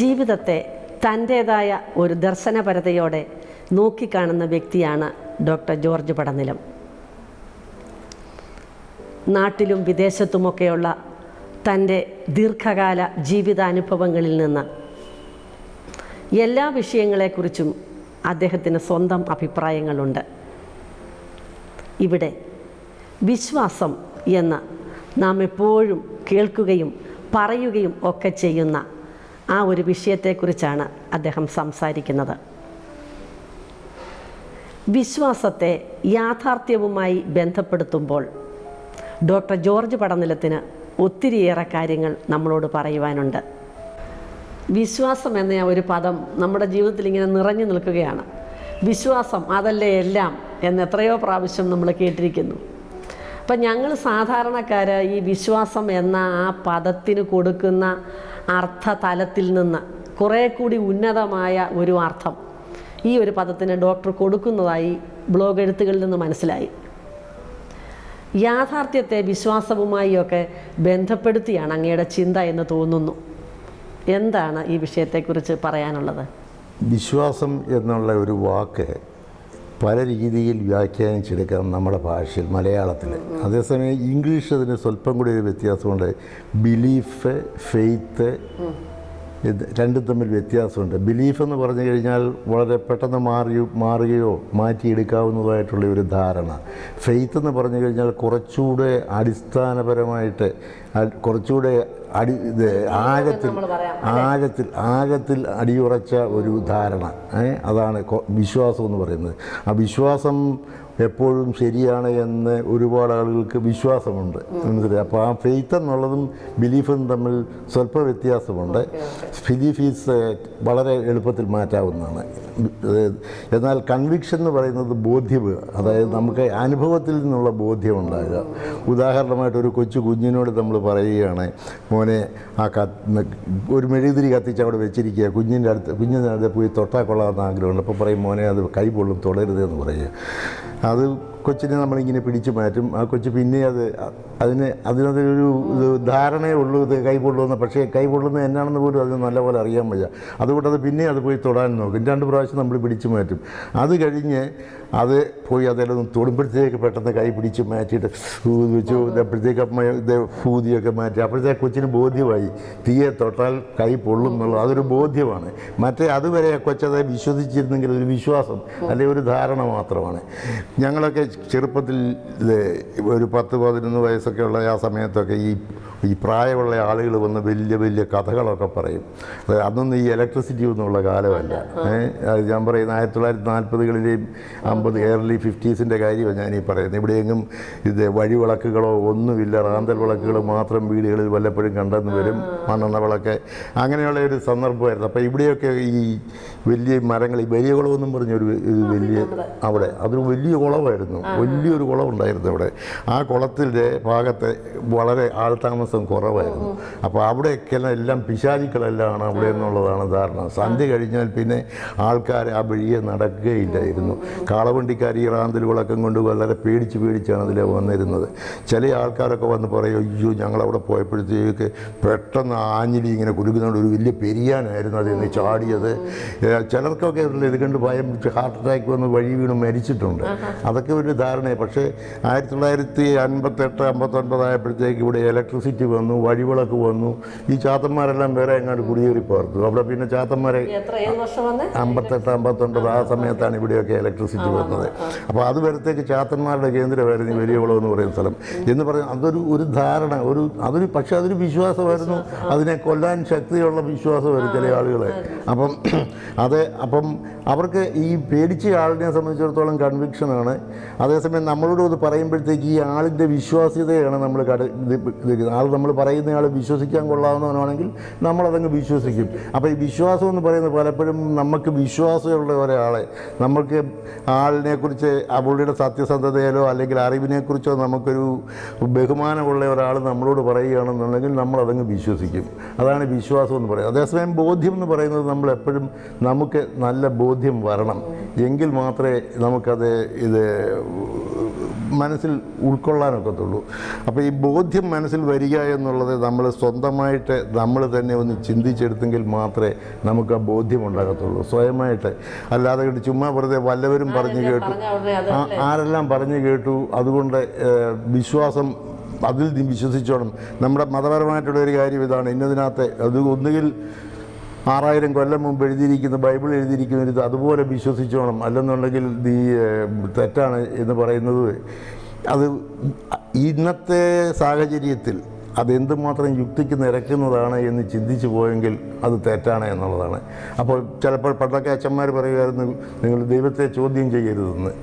ജീവിതത്തെ തൻ്റേതായ ഒരു ദർശനപരതയോടെ നോക്കിക്കാണുന്ന വ്യക്തിയാണ് ഡോക്ടർ ജോർജ് പടനിലം. നാട്ടിലും വിദേശത്തുമൊക്കെയുള്ള തൻ്റെ ദീർഘകാല ജീവിതാനുഭവങ്ങളിൽ നിന്ന് എല്ലാ വിഷയങ്ങളെക്കുറിച്ചും അദ്ദേഹത്തിന് സ്വന്തം അഭിപ്രായങ്ങളുണ്ട്. ഇവിടെ വിശ്വാസം എന്ന് നാം എപ്പോഴും കേൾക്കുകയും പറയുകയും ഒക്കെ ചെയ്യുന്ന ആ ഒരു വിഷയത്തെക്കുറിച്ചാണ് അദ്ദേഹം സംസാരിക്കുന്നത്. വിശ്വാസത്തെ യാഥാർത്ഥ്യവുമായി ബന്ധപ്പെടുത്തുമ്പോൾ ഡോക്ടർ ജോർജ് പടനിലത്തിന് ഒത്തിരിയേറെ കാര്യങ്ങൾ നമ്മളോട് പറയുവാനുണ്ട്. വിശ്വാസം എന്ന ഒരു പദം നമ്മുടെ ജീവിതത്തിൽ ഇങ്ങനെ നിറഞ്ഞു നിൽക്കുകയാണ്. വിശ്വാസം അതല്ലേ എല്ലാം എന്ന് എത്രയോ പ്രാവശ്യം നമ്മൾ കേട്ടിരിക്കുന്നു. അപ്പം ഞങ്ങൾ സാധാരണക്കാർ ഈ വിശ്വാസം എന്ന ആ പദത്തിന് കൊടുക്കുന്ന അർത്ഥതലത്തിൽ നിന്ന് കുറേ കൂടി ഉന്നതമായ ഒരു അർത്ഥം ഈ ഒരു പദത്തിന് ഡോക്ടർ കൊടുക്കുന്നതായി ബ്ലോഗ് എഴുത്തുകളിൽ നിന്ന് മനസ്സിലായി. യാഥാർത്ഥ്യത്തെ വിശ്വാസവുമായി ഒക്കെ ബന്ധപ്പെടുത്തിയാണ് അങ്ങയുടെ ചിന്ത എന്ന് തോന്നുന്നു. എന്താണ് ഈ വിഷയത്തെക്കുറിച്ച് പറയാനുള്ളത്? വിശ്വാസം എന്നുള്ള ഒരു വാക്ക് പല രീതിയിൽ വ്യാഖ്യാനിച്ചെടുക്കാം നമ്മുടെ ഭാഷയിൽ, മലയാളത്തിൽ. അതേസമയം ഇംഗ്ലീഷ് അതിന് സ്വല്പം കൂടി ഒരു വ്യത്യാസമുണ്ട്. ബിലീഫ്, ഫെയ്ത്ത്, രണ്ടും തമ്മിൽ വ്യത്യാസമുണ്ട്. ബിലീഫ് എന്ന് പറഞ്ഞു കഴിഞ്ഞാൽ വളരെ പെട്ടെന്ന് മാറുകയോ മാറ്റിയെടുക്കാവുന്നതായിട്ടുള്ള ഒരു ധാരണ. ഫെയ്ത്ത് എന്ന് പറഞ്ഞു കഴിഞ്ഞാൽ കുറച്ചുകൂടെ അടിസ്ഥാനപരമായിട്ട് കുറച്ചുകൂടെ ആഴത്തിൽ അടിയുറച്ച ഒരു ധാരണ. അതാണ് വിശ്വാസം എന്ന് പറയുന്നത്. ആ വിശ്വാസം എപ്പോഴും ശരിയാണ് എന്ന് ഒരുപാട് ആളുകൾക്ക് വിശ്വാസമുണ്ട്, മനസ്സിലായി. അപ്പോൾ ആ ഫെയ്ത്ത് എന്നുള്ളതും ബിലീഫും തമ്മിൽ സ്വല്പ വ്യത്യാസമുണ്ട്. ബിലീഫ് ഈസ് വളരെ എളുപ്പത്തിൽ മാറ്റാവുന്നതാണ്. എന്നാൽ കൺവിക്ഷൻ എന്ന് പറയുന്നത് ബോധ്യം, അതായത് നമുക്ക് അനുഭവത്തിൽ നിന്നുള്ള ബോധ്യം ഉണ്ടാകുക. ഉദാഹരണമായിട്ട് ഒരു കുഞ്ഞിനോട് നമ്മൾ പറയുകയാണ്, മോനെ ആ ഒരു മെഴുകുതിരി കത്തിച്ച് അവിടെ വെച്ചിരിക്കുക, കുഞ്ഞിൻ്റെ അടുത്ത് പോയി തൊട്ടാൽ കൊള്ളാമെന്ന് ആഗ്രഹമുണ്ട്. അപ്പോൾ പറയും, മോനെ അത് കൈ പൊള്ളും, തൊടരുതെന്ന് പറയുക. അത് കൊച്ചിനെ നമ്മളിങ്ങനെ പിടിച്ചു മാറ്റും. ആ കൊച്ച് പിന്നെ അതിനൊരു ധാരണയേ ഉള്ളൂ ഇത് കൈ പൊള്ളുമെന്ന്. പക്ഷേ കൈ പൊള്ളുന്നത് എന്നാണെന്ന് പോലും അതിന് നല്ലപോലെ അറിയാൻ വയ്യ. അതുകൊണ്ട് അത് പോയി തൊടാൻ നോക്കും. 2 പ്രാവശ്യം നമ്മൾ പിടിച്ചു മാറ്റും. അത് കഴിഞ്ഞ് അത് പോയി അതെല്ലാം തൊടുമ്പോഴത്തേക്ക് പെട്ടെന്ന് കൈ പിടിച്ച് മാറ്റിയിട്ട് വെച്ചു അപ്പോഴത്തേക്ക് ഇത് ഫൂതിയൊക്കെ മാറ്റി. അപ്പോഴത്തേക്ക് കൊച്ചിന് ബോധ്യമായി തീയെ തൊട്ടാൽ കൈ പൊള്ളും എന്നുള്ളത്. അതൊരു ബോധ്യമാണ്. മറ്റേ അതുവരെ കൊച്ചതെ വിശ്വസിച്ചിരുന്നെങ്കിൽ ഒരു വിശ്വാസം അല്ലെങ്കിൽ ഒരു ധാരണ മാത്രമാണ്. ഞങ്ങളൊക്കെ ചെറുപ്പത്തിൽ ഒരു 10-11 വയസ്സൊക്കെ ഉള്ള ആ സമയത്തൊക്കെ ഈ പ്രായമുള്ള ആളുകൾ വന്ന് വലിയ വലിയ കഥകളൊക്കെ പറയും. അതൊന്നും ഈ ഇലക്ട്രിസിറ്റി ഒന്നുമുള്ള കാലമല്ല. ഞാൻ പറയുന്നത് 1940-കളിലെയും 50 early 50s കാര്യമാണ് ഞാനീ പറയുന്നത്. ഇവിടെയെങ്ങും വഴിവിളക്കുകളോ ഒന്നുമില്ല. റാന്തൽ വിളക്കുകൾ മാത്രം വീടുകളിൽ വല്ലപ്പോഴും കണ്ടെന്ന് വരും, മണ്ണെണ്ണ വിളക്ക്, അങ്ങനെയുള്ള ഒരു സന്ദർഭമായിരുന്നു. അപ്പോൾ ഇവിടെയൊക്കെ ഈ വലിയ മരങ്ങൾ, ഈ വലിയ കുളമെന്നും പറഞ്ഞൊരു വലിയ അവിടെ അതൊരു വലിയ കുളമായിരുന്നു. വലിയൊരു കുളമുണ്ടായിരുന്നു അവിടെ. ആ കുളത്തിൻ്റെ ഭാഗത്ത് വളരെ ആൾതാമസം കുറവായിരുന്നു. അപ്പോൾ അവിടെയൊക്കെ എല്ലാം പിശാചുക്കളെല്ലാം അവിടെ എന്നുള്ളതാണ് ധാരണ. സന്ധ്യ കഴിഞ്ഞാൽ പിന്നെ ആൾക്കാർ ആ വഴിയെ നടക്കുകയില്ലായിരുന്നു. കാളവണ്ടിക്കാർ ഈ റാന്തൽ വിളക്കം കൊണ്ട് വളരെ പേടിച്ചാണ് അതിൽ വന്നിരുന്നത്. ചില ആൾക്കാരൊക്കെ വന്ന് പറയും, അയ്യോ ഞങ്ങളവിടെ പോയപ്പോഴത്തേക്ക് പെട്ടെന്ന് ആഞ്ഞിലി ഇങ്ങനെ കുലുക്കുന്നുണ്ട്, ഒരു വലിയ പെരിയാനായിരുന്നു അതിൽ ചാടിയത്. ചിലർക്കൊക്കെ ഇത് കണ്ട് ഭയം പിടിച്ച് ഹാർട്ട് അറ്റാക്ക് വന്ന് വഴി വീണ് മരിച്ചിട്ടുണ്ട്. അതൊക്കെ ഒരു ധാരണയാണ്. പക്ഷേ 1958-59 ആയപ്പോഴത്തേക്ക് ഇവിടെ ഇലക്ട്രിസിറ്റി വന്നു, വഴിവിളക്ക് വന്നു. ഈ ചാത്തന്മാരെല്ലാം വേറെ എങ്ങാണ്ട് കുടിയേറി പാർത്തു. അവിടെ പിന്നെ ചാത്തന്മാരെ 58-59 ആ സമയത്താണ് ഇവിടെയൊക്കെ ഇലക്ട്രിസിറ്റി വന്നത്. അപ്പോൾ അത് വരത്തേക്ക് ചാത്തന്മാരുടെ കേന്ദ്രമായിരുന്നു വലിയ കുളം എന്ന് പറയുന്ന സ്ഥലം എന്ന് പറയും. ഒരു ധാരണ, പക്ഷേ അതൊരു വിശ്വാസമായിരുന്നു. അതിനെ കൊല്ലാൻ ശക്തിയുള്ള വിശ്വാസമായിരുന്നു ചില ആളുകളെ. അപ്പം അവർക്ക് ഈ പേടിച്ച ആളിനെ സംബന്ധിച്ചിടത്തോളം കൺവിക്ഷനാണ്. അതേസമയം നമ്മളോട് അത് പറയുമ്പോഴത്തേക്ക് ഈ ആളിൻ്റെ വിശ്വാസ്യതയാണ് നമ്മൾ നമ്മൾ പറയുന്ന ആൾ വിശ്വസിക്കാൻ കൊള്ളാവുന്നവനാണെങ്കിൽ നമ്മളതങ്ങ് വിശ്വസിക്കും. അപ്പോൾ ഈ വിശ്വാസം എന്ന് പറയുന്നത് പലപ്പോഴും നമുക്ക് വിശ്വാസമുള്ള ഒരാളെ, നമുക്ക് ആളിനെക്കുറിച്ച് പുള്ളിയുടെ സത്യസന്ധതയിലോ അല്ലെങ്കിൽ അറിവിനെക്കുറിച്ചോ നമുക്കൊരു ബഹുമാനമുള്ള ഒരാൾ നമ്മളോട് പറയുകയാണെന്നുണ്ടെങ്കിൽ നമ്മളതങ്ങ് വിശ്വസിക്കും. അതാണ് വിശ്വാസം എന്ന് പറയുന്നത്. അതേസമയം ബോധ്യം എന്ന് പറയുന്നത് നമ്മളെപ്പോഴും നമുക്ക് നല്ല ബോധ്യം വരണം, എങ്കിൽ മാത്രമേ നമുക്കത് മനസ്സിൽ ഉൾക്കൊള്ളാനൊക്കത്തുള്ളൂ. അപ്പോൾ ഈ ബോധ്യം മനസ്സിൽ വരിക എന്നുള്ളത് നമ്മൾ സ്വന്തമായിട്ട് നമ്മൾ തന്നെ ഒന്ന് ചിന്തിച്ചെടുത്തെങ്കിൽ മാത്രമേ നമുക്ക് ആ ബോധ്യം ഉണ്ടാകത്തുള്ളൂ, സ്വയമായിട്ട്. അല്ലാതെ ചുമ്മാ വെറുതെ വല്ലവരും പറഞ്ഞു കേട്ടു, ആരെല്ലാം പറഞ്ഞു കേട്ടു, അതുകൊണ്ട് വിശ്വാസം അതിൽ വിശ്വസിച്ചോണം. നമ്മുടെ മതപരമായിട്ടുള്ള ഒരു കാര്യം ഇതാണ്, ഇന്നതിനകത്ത് അത് ഒന്നുകിൽ 6000 കൊല്ലം മുമ്പ് എഴുതിയിരിക്കുന്ന ബൈബിൾ എഴുതിയിരിക്കുന്നത് അതുപോലെ വിശ്വസിച്ചോണം, അല്ലെന്നുണ്ടെങ്കിൽ നീ തെറ്റാണ് എന്ന് പറയുന്നത് അത് ഇന്നത്തെ സാഹചര്യത്തിൽ അതെന്തുമാത്രം യുക്തിക്ക് നിരക്കുന്നതാണ് എന്ന് ചിന്തിച്ചു പോയെങ്കിൽ അത് തെറ്റാണ് എന്നുള്ളതാണ്. അപ്പോൾ ചിലപ്പോൾ പണ്ടൊക്കെ അച്ഛന്മാർ പറയുമായിരുന്നു, നിങ്ങൾ ദൈവത്തെ ചോദ്യം ചെയ്യരുതെന്ന്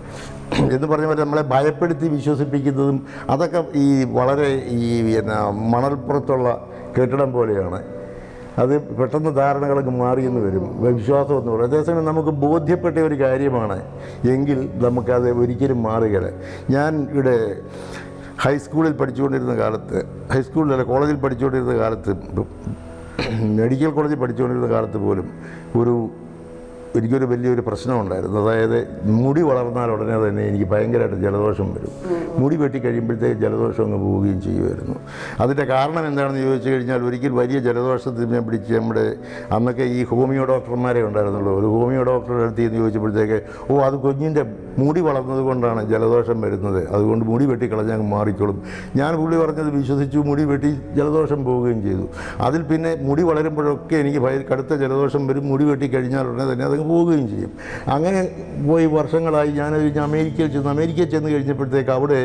എന്ന് പറഞ്ഞ പോലെ നമ്മളെ ഭയപ്പെടുത്തി വിശ്വസിപ്പിക്കുന്നതും അതൊക്കെ ഈ വളരെ ഈ മണൽപ്പുറത്തുള്ള കെട്ടിടം പോലെയാണ്. അത് പെട്ടെന്ന് ധാരണകളൊക്കെ മാറിയെന്ന് വരും വിശ്വാസം എന്ന് പറയും. അതേസമയം നമുക്ക് ബോധ്യപ്പെട്ട ഒരു കാര്യമാണ് എങ്കിൽ നമുക്കത് ഒരിക്കലും മാറുകയില്ല. ഞാൻ ഇവിടെ ഹൈസ്കൂളിൽ പഠിച്ചുകൊണ്ടിരുന്ന കാലത്ത്, ഹൈസ്കൂളിലല്ല കോളേജിൽ പഠിച്ചുകൊണ്ടിരുന്ന കാലത്ത്, മെഡിക്കൽ കോളേജിൽ പഠിച്ചുകൊണ്ടിരുന്ന കാലത്ത് പോലും എനിക്കൊരു വലിയൊരു പ്രശ്നമുണ്ടായിരുന്നു. അതായത് മുടി വളർന്നാൽ ഉടനെ തന്നെ എനിക്ക് ഭയങ്കരമായിട്ട് ജലദോഷം വരും. മുടി വെട്ടി കഴിയുമ്പോഴത്തേക്ക് ജലദോഷം അങ്ങ് പോവുകയും ചെയ്യുമായിരുന്നു. അതിൻ്റെ കാരണം എന്താണെന്ന് ചോദിച്ചു കഴിഞ്ഞാൽ, ഒരിക്കൽ വലിയ ജലദോഷത്തിനെ പിടിച്ച് നമ്മുടെ അന്നൊക്കെ ഈ ഹോമിയോ ഡോക്ടർമാരെ ഉണ്ടായിരുന്നുള്ളൂ. ഒരു ഹോമിയോ ഡോക്ടറുടെ അടുത്ത് എന്ന് ചോദിച്ചപ്പോഴത്തേക്ക്, അത് കുഞ്ഞിൻ്റെ മുടി വളർന്നത് കൊണ്ടാണ് ജലദോഷം വരുന്നത്, അതുകൊണ്ട് മുടി വെട്ടിക്കളഞ്ഞ് അങ്ങ് മാറിക്കോളും. ഞാൻ പുള്ളി പറഞ്ഞത് വിശ്വസിച്ചു, മുടി വെട്ടി ജലദോഷം പോവുകയും ചെയ്തു. അതിൽ പിന്നെ മുടി വളരുമ്പോഴൊക്കെ എനിക്ക് കടുത്ത ജലദോഷം വരും. മുടി വെട്ടി കഴിഞ്ഞാൽ ഉടനെ തന്നെ അതങ്ങ് പോവുകയും ചെയ്യും. അങ്ങനെ പോയി വർഷങ്ങളായി. ഞാൻ അമേരിക്കയിൽ ചെന്ന് കഴിഞ്ഞപ്പോഴത്തേക്ക് അവിടെ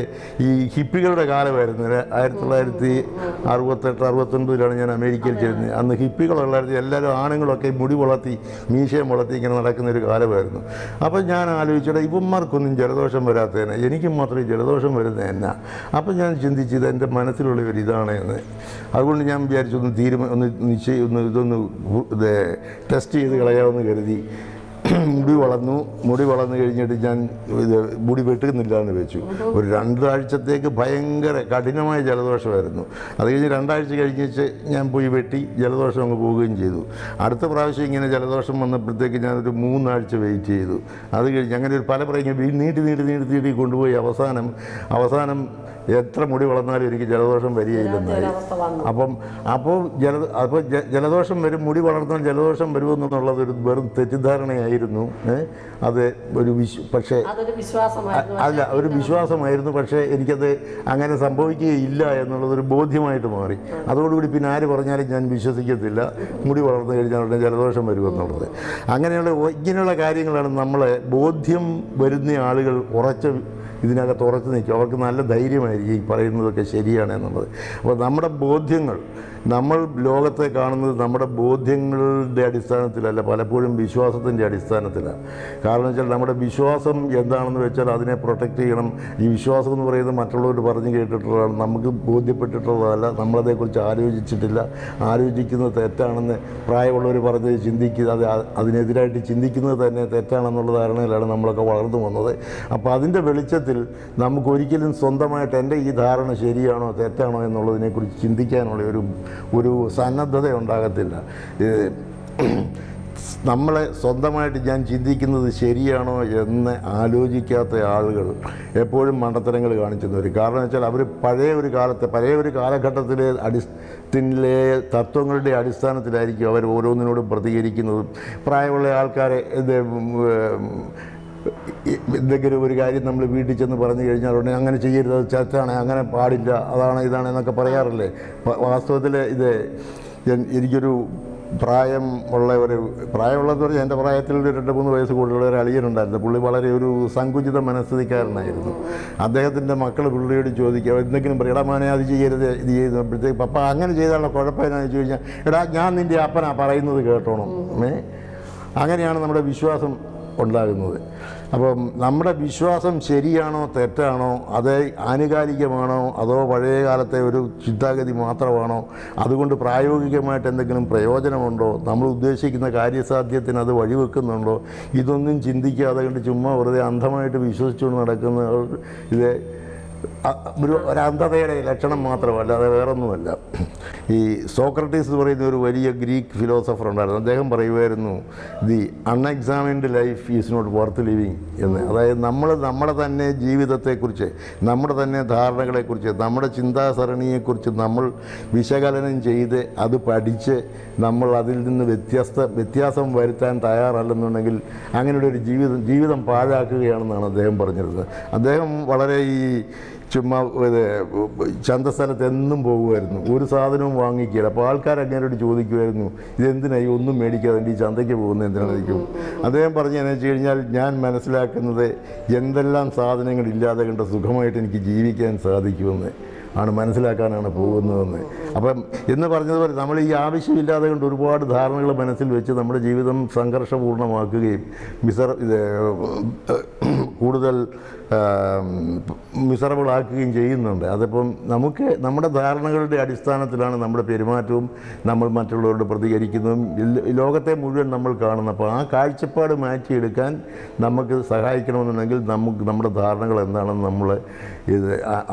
ഈ ഹിപ്പികളുടെ കാലമായിരുന്നു. 1968-69 ഞാൻ അമേരിക്കയിൽ ചെന്നത്. അന്ന് ഹിപ്പികളുള്ളായിരുന്നു. എല്ലാവരും ആണുങ്ങളൊക്കെ മുടി വളർത്തി മീശയും വളർത്തി ഇങ്ങനെ നടക്കുന്നൊരു കാലമായിരുന്നു. അപ്പോൾ ഞാൻ ആലോചിച്ചത്, ഇവന്മാർക്കൊന്നും ജലദോഷം വരാത്തതിന് എനിക്കും മാത്രമേ ജലദോഷം വരുന്നത് എന്നാ. അപ്പം ഞാൻ ചിന്തിച്ചത് എൻ്റെ മനസ്സിലുള്ള ഒരു ഇതാണ് എന്ന്. അതുകൊണ്ട് ഞാൻ വിചാരിച്ചു ഇതൊന്ന് ടെസ്റ്റ് ചെയ്ത് കളയാമെന്ന് കരുതി. മുടി വളർന്നു കഴിഞ്ഞിട്ട് ഞാൻ മുടി വെട്ടുന്നില്ല എന്ന് വെച്ചു. ഒരു 2 ആഴ്ചത്തേക്ക് ഭയങ്കര കഠിനമായ ജലദോഷമായിരുന്നു. അത് കഴിഞ്ഞ് 2 ആഴ്ച കഴിഞ്ഞിട്ട് ഞാൻ പോയി വെട്ടി, ജലദോഷം അങ്ങ് പോവുകയും ചെയ്തു. അടുത്ത പ്രാവശ്യം ഇങ്ങനെ ജലദോഷം വന്നപ്പോഴത്തേക്ക് ഞാനൊരു 3 ആഴ്ച വെയിറ്റ് ചെയ്തു. അത് കഴിഞ്ഞ് അങ്ങനെ ഒരു പല നീട്ടി കൊണ്ടുപോയി അവസാനം എത്ര മുടി വളർന്നാലും എനിക്ക് ജലദോഷം വരികയില്ലെന്നായി. അപ്പോൾ ജലദോഷം വരും, മുടി വളർന്നാൽ ജലദോഷം വരുമെന്നുള്ളത് ഒരു വെറും തെറ്റിദ്ധാരണയായിരുന്നു. അത് ഒരു വിശ്വാസമായിരുന്നു. പക്ഷേ എനിക്കത് അങ്ങനെ സംഭവിക്കുകയില്ല എന്നുള്ളതൊരു ബോധ്യമായിട്ട് മാറി. അതോടുകൂടി പിന്നെ ആര് പറഞ്ഞാലും ഞാൻ വിശ്വസിക്കത്തില്ല, മുടി വളർന്നു കഴിഞ്ഞാൽ ഉടനെ ജലദോഷം വരുമെന്നുള്ളത്. ഇങ്ങനെയുള്ള കാര്യങ്ങളാണ് നമ്മളെ ബോധ്യം വരുന്ന ആളുകൾ ഇതിനകത്ത് ഉറച്ചു നിൽക്കും. അവർക്ക് നല്ല ധൈര്യമായിരിക്കും ഈ പറയുന്നതൊക്കെ ശരിയാണ് എന്നുള്ളത്. അപ്പോൾ നമ്മുടെ ബോധ്യങ്ങൾ, നമ്മൾ ലോകത്തെ കാണുന്നത് നമ്മുടെ ബോധ്യങ്ങളുടെ അടിസ്ഥാനത്തിലല്ല, പലപ്പോഴും വിശ്വാസത്തിൻ്റെ അടിസ്ഥാനത്തിലാണ്. കാരണം വെച്ചാൽ നമ്മുടെ വിശ്വാസം എന്താണെന്ന് വെച്ചാൽ അതിനെ പ്രൊട്ടക്റ്റ് ചെയ്യണം. ഈ വിശ്വാസം എന്ന് പറയുന്നത് മറ്റുള്ളവർ പറഞ്ഞു കേട്ടിട്ടുള്ളതാണ്, നമുക്ക് ബോധ്യപ്പെട്ടിട്ടുള്ളതല്ല, നമ്മളതേക്കുറിച്ച് ആലോചിച്ചിട്ടില്ല. ആലോചിക്കുന്നത് തെറ്റാണെന്ന് പ്രായമുള്ളവർ പറഞ്ഞ് ചിന്തിക്കുക, അതിനെതിരായിട്ട് ചിന്തിക്കുന്നത് തന്നെ തെറ്റാണെന്നുള്ള ധാരണയിലാണ് നമ്മളൊക്കെ വളർന്നു വന്നത്. അപ്പോൾ അതിൻ്റെ വെളിച്ചത്തിൽ നമുക്കൊരിക്കലും സ്വന്തമായിട്ട് എൻ്റെ ഈ ധാരണ ശരിയാണോ തെറ്റാണോ എന്നുള്ളതിനെക്കുറിച്ച് ചിന്തിക്കാനുള്ള ഒരു സന്നദ്ധത ഉണ്ടാകത്തില്ല. നമ്മളെ സ്വന്തമായിട്ട് ഞാൻ ചിന്തിക്കുന്നത് ശരിയാണോ എന്ന് ആലോചിക്കാത്ത ആളുകൾ എപ്പോഴും മണ്ടത്തരങ്ങൾ കാണിച്ചെന്ന് വരും. കാരണം വെച്ചാൽ അവർ പഴയ ഒരു കാലഘട്ടത്തിലെ തത്വങ്ങളുടെ അടിസ്ഥാനത്തിലായിരിക്കും അവർ ഓരോന്നിനോടും പ്രതികരിക്കുന്നതും. പ്രായമുള്ള ആൾക്കാരെ എന്തെങ്കിലും ഒരു കാര്യം നമ്മൾ വീട്ടിൽ ചെന്ന് പറഞ്ഞു കഴിഞ്ഞാൽ ഉടനെ അങ്ങനെ ചെയ്യരുത്, അത് തെറ്റാണ്, അങ്ങനെ പാടില്ല, ഇതാണ് എന്നൊക്കെ പറയാറില്ലേ. വാസ്തവത്തിൽ എനിക്കൊരു പ്രായമുള്ളതെന്ന് പറഞ്ഞാൽ എൻ്റെ പ്രായത്തിൽ 2-3 വയസ്സ് കൂടുതലുള്ള ഒരു അളിയനുണ്ടായിരുന്നു. പുള്ളി വളരെ ഒരു സങ്കുചിത മനസ്ഥിതിക്കാരനായിരുന്നു. അദ്ദേഹത്തിൻ്റെ മക്കൾ പുള്ളിയോട് ചോദിക്കുക, എന്തെങ്കിലും പറയും, എടാ മോനെ അത് ചെയ്യരുത്, ഇത് ചെയ്യുമ്പോഴത്തേക്ക് പപ്പ അങ്ങനെ ചെയ്താലുള്ള കുഴപ്പമെന്നാന്ന് ചോദിച്ചു കഴിഞ്ഞാൽ, എടാ ഞാൻ നിൻ്റെ അപ്പനാ പറയുന്നത് കേട്ടോണം. അങ്ങനെയാണ് നമ്മുടെ വിശ്വാസം ഉണ്ടാകുന്നത്. അപ്പം നമ്മുടെ വിശ്വാസം ശരിയാണോ തെറ്റാണോ, അത് ആനുകാലികമാണോ അതോ പഴയ കാലത്തെ ഒരു ചിന്താഗതി മാത്രമാണോ, അതുകൊണ്ട് പ്രായോഗികമായിട്ട് എന്തെങ്കിലും പ്രയോജനമുണ്ടോ, നമ്മൾ ഉദ്ദേശിക്കുന്ന കാര്യസാധ്യത്തിന് അത് വഴിവെക്കുന്നുണ്ടോ, ഇതൊന്നും ചിന്തിക്കാതെ കണ്ട് ചുമ്മാ വെറുതെ അന്ധമായിട്ട് വിശ്വസിച്ചുകൊണ്ട് നടക്കുന്ന ഒരു അന്ധതയുടെ ലക്ഷണം മാത്രമല്ല, അത് വേറൊന്നുമല്ല. ഈ സോക്രട്ടീസ് എന്ന് പറയുന്ന ഒരു വലിയ ഗ്രീക്ക് ഫിലോസഫർ ഉണ്ടായിരുന്നു. അദ്ദേഹം പറയുമായിരുന്നു, the unexamined life is not worth living എന്ന്. അതായത് നമ്മുടെ തന്നെ ജീവിതത്തെക്കുറിച്ച്, നമ്മുടെ തന്നെ ധാരണകളെക്കുറിച്ച്, നമ്മുടെ ചിന്താസരണിയെക്കുറിച്ച് നമ്മൾ വിശകലനം ചെയ്ത് അത് പഠിച്ച് നമ്മൾ അതിൽ നിന്ന് വ്യത്യാസം വരുത്താൻ തയ്യാറല്ലെന്നുണ്ടെങ്കിൽ അങ്ങനെയുള്ള ഒരു ജീവിതം പാഴാക്കുകയാണെന്നാണ് അദ്ദേഹം പറഞ്ഞിരുന്നത്. അദ്ദേഹം വളരെ ചുമ്മാ ചന്തസ്ഥലത്ത് എന്നും പോകുമായിരുന്നു, ഒരു സാധനവും വാങ്ങിക്കുകയില്ല. അപ്പോൾ ആൾക്കാർ അങ്ങനോട് ചോദിക്കുമായിരുന്നു, ഇതെന്തിനായി ഒന്നും മേടിക്കാതെ ഈ ചന്തയ്ക്ക് പോകുന്നത് എന്തിനായിരിക്കും? അദ്ദേഹം പറഞ്ഞതെന്ന് വെച്ച് കഴിഞ്ഞാൽ, ഞാൻ മനസ്സിലാക്കുന്നത് എന്തെല്ലാം സാധനങ്ങളില്ലാതെ കണ്ട് സുഖമായിട്ട് എനിക്ക് ജീവിക്കാൻ സാധിക്കുമെന്ന് ആണ് മനസ്സിലാക്കാനാണ് പോകുന്നതെന്ന്. അപ്പം എന്ന് പറഞ്ഞതുപോലെ നമ്മൾ ഈ ആവശ്യമില്ലാതെ കൊണ്ട് ഒരുപാട് ധാരണകൾ മനസ്സിൽ വെച്ച് നമ്മുടെ ജീവിതം സംഘർഷപൂർണ്ണമാക്കുകയും കൂടുതൽ മിസറബിളാക്കുകയും ചെയ്യുന്നുണ്ട്. അതിപ്പം നമ്മുടെ ധാരണകളുടെ അടിസ്ഥാനത്തിലാണ് നമ്മുടെ പെരുമാറ്റവും നമ്മൾ മറ്റുള്ളവരോട് പ്രതികരിക്കുന്നതും ലോകത്തെ മുഴുവൻ നമ്മൾ കാണുന്നത്. അപ്പോൾ ആ കാഴ്ചപ്പാട് മാറ്റിയെടുക്കാൻ നമുക്ക് സഹായിക്കണമെന്നുണ്ടെങ്കിൽ നമ്മുടെ ധാരണകൾ എന്താണെന്ന് നമ്മൾ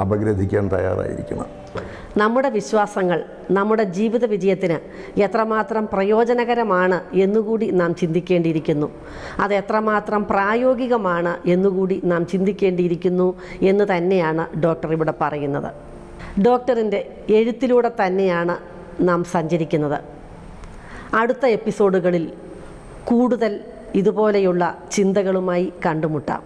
അപഗ്രഥിക്കാൻ തയ്യാറായിരിക്കണം. നമ്മുടെ വിശ്വാസങ്ങൾ നമ്മുടെ ജീവിത വിജയത്തിന് എത്രമാത്രം പ്രയോജനകരമാണ് എന്നുകൂടി നാം ചിന്തിക്കേണ്ടിയിരിക്കുന്നു. അത് എത്രമാത്രം പ്രായോഗികമാണ് എന്നുകൂടി നാം ചിന്തിക്കേണ്ടിയിരിക്കുന്നു എന്ന് തന്നെയാണ് ഡോക്ടർ ഇവിടെ പറയുന്നത്. ഡോക്ടറിൻ്റെ എഴുത്തിലൂടെ തന്നെയാണ് നാം സഞ്ചരിക്കുന്നത്. അടുത്ത എപ്പിസോഡുകളിൽ കൂടുതൽ ഇതുപോലെയുള്ള ചിന്തകളുമായി കണ്ടുമുട്ടാം.